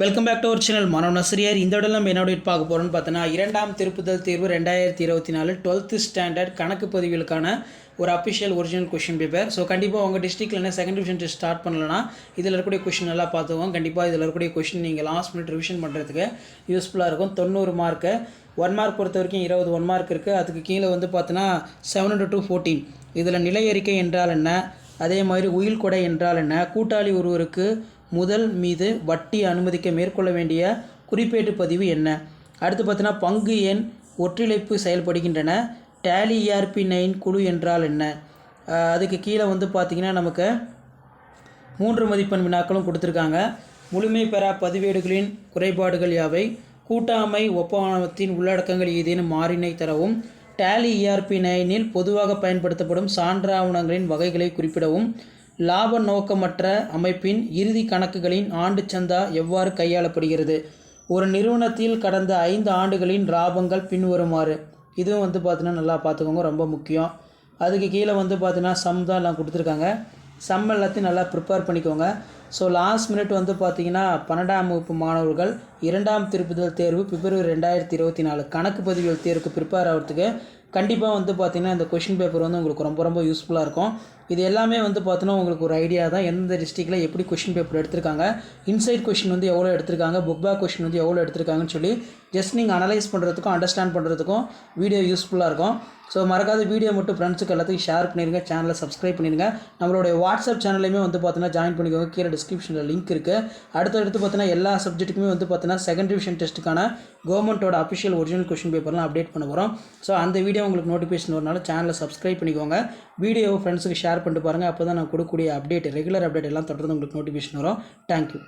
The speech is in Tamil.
Welcome back to our channel மனோ நஸ்ரியார். இந்த இடம் நம்ம என்னோட பார்க்க போகிறோம்னு பார்த்தோன்னா இரண்டாம் திருப்புதல் தேர்வு 2024 12th ஸ்டாண்டர்ட் கணக்கு பதிவுகளுக்கான ஒரு official original question paper. So கண்டிப்பாக உங்கள் டிஸ்ட்ரிக்டில் என்ன செகண்ட் டிவிஷன் டெஸ்ட் ஸ்டார்ட் பண்ணலன்னா இதில் இருக்கக்கூடிய கொஷின் நல்லா பார்த்துவோம். கண்டிப்பாக இதில் இருக்கக்கூடிய கொஷின் நீங்கள் லாஸ்ட் மினிட் ரிவிஷன் பண்ணுறதுக்கு யூஸ்ஃபுல்லாக இருக்கும். 90 மார்க்கு 1 மார்க் பொறுத்த வரைக்கும் 20 1 மார்க் இருக்குது. அதுக்கு கீழே வந்து பார்த்தோன்னா 7 to 14 இதில் நிலை அறிக்கை என்றால் என்ன, அதே மாதிரி உயில் கொடை என்றால் என்ன, கூட்டாளி ஒருவருக்கு முதல் மீது வட்டி அனுமதிக்க மேற்கொள்ள வேண்டிய குறிப்பேட்டு பதிவு என்ன, அடுத்து பார்த்தீங்கன்னா பங்கு எண் ஒற்றிழைப்பு செயல்படுகின்றன, டேலி ERP9 குழு என்றால் என்ன. அதுக்கு கீழே வந்து பார்த்திங்கன்னா நமக்கு 3 மதிப்பெண் வினாக்களும் கொடுத்துருக்காங்க. முழுமை பெறா பதிவேடுகளின் குறைபாடுகள் யாவை, கூட்டாமை ஒப்பந்தத்தின் உள்ளடக்கங்கள் ஏதேனும் மாறினை தரவும், டேலி ERP9 பொதுவாக பயன்படுத்தப்படும் சான்றாவணங்களின் வகைகளை குறிப்பிடவும், லாப நோக்கமற்ற அமைப்பின் இறுதி கணக்குகளின் ஆண்டு சந்தா எவ்வாறு கையாளப்படுகிறது, ஒரு நிறுவனத்தில் கடந்த 5 ஆண்டுகளின் லாபங்கள் பின்வருமாறு. இதுவும் வந்து பார்த்தீங்கன்னா நல்லா பார்த்துக்கோங்க, ரொம்ப முக்கியம். அதுக்கு கீழே வந்து பார்த்தீங்கன்னா சம் தான் எல்லாம் கொடுத்துருக்காங்க. சம் எல்லாத்தையும் நல்லா ப்ரிப்பேர் பண்ணிக்கோங்க. ஸோ லாஸ்ட் மினிட் வந்து பார்த்திங்கன்னா 12ஆம் வகுப்பு மாணவர்கள் 2ஆம் திருப்புதல் தேர்வு பிப்ரவரி 2024 கணக்கு பதிவுகள் தேர்வுக்கு ப்ரிப்பேர் ஆகிறதுக்கு கண்டிப்பாக வந்து பார்த்திங்கன்னா இந்த கொஷின் பேப்பர் வந்து உங்களுக்கு ரொம்ப யூஸ்ஃபுல்லாக இருக்கும். இது எல்லாமே வந்து பார்த்தோன்னா உங்களுக்கு ஒரு ஐடியா தான் எந்த டிஸ்ட்ரிக்டில் எப்படி கொஷின் பேப்பர் எடுத்திருக்காங்க, இன்சைட் கொஷின் வந்து எவ்வளோ எடுத்திருக்காங்க, புக் பேக் கொஷின் வந்து எவ்வளோ எடுத்திருக்காங்கன்னு சொல்லி ஜஸ்ட் நீங்கள் அனலைஸ் பண்ணுறதுக்கும் அண்டர்ஸ்டாண்ட் பண்ணுறதுக்கும் வீடியோ யூஸ்ஃபுல்லாக இருக்கும். ஸோ மறக்காத வீடியோ மட்டும் ஃப்ரெண்ட்ஸுக்கு எல்லாத்தையும் ஷேர் பண்ணிடுங்க, சேனலை சப்ஸ்கிரைப் பண்ணிடுங்க. நம்மளுடைய வாட்ஸ்அப் சேனல்லையுமே வந்து பார்த்தீங்கன்னா ஜாயின் பண்ணிக்கோங்க, கீழே டிஸ்கிரிப்ஷனில் லிங்க் இருக்குது. அடுத்தடுத்து பார்த்தீங்கன்னா எல்லா சப்ஜெக்ட்டுக்குமே வந்து பார்த்தீங்கன்னா செகண்ட் டிவிஷன் டெஸ்ட்டுக்கான கவர்மெண்ட்டோட அஃபிஷியல் ஒரிஜினல் கொஷின் பேப்பர்லாம் அப்டேட் பண்ண போகிறோம். ஸோ அந்த வீடியோ உங்களுக்கு நோட்டிஃபிகேஷன் வரனால சேனலை சப்ஸ்கிரைப் பண்ணிக்கோங்க, வீடியோவை ஃப்ரெண்ட்ஸுக்கு ஷேர் பண்ணிட்டு பாருங்கள். அப்போ தான் நான் கொடுக்கக்கூடிய அப்டேட் ரெகுலர் அப்டேட் எல்லாம் தொடர்ந்து உங்களுக்கு நோட்டிஃபிகேஷன் வரும். தேங்க்யூ.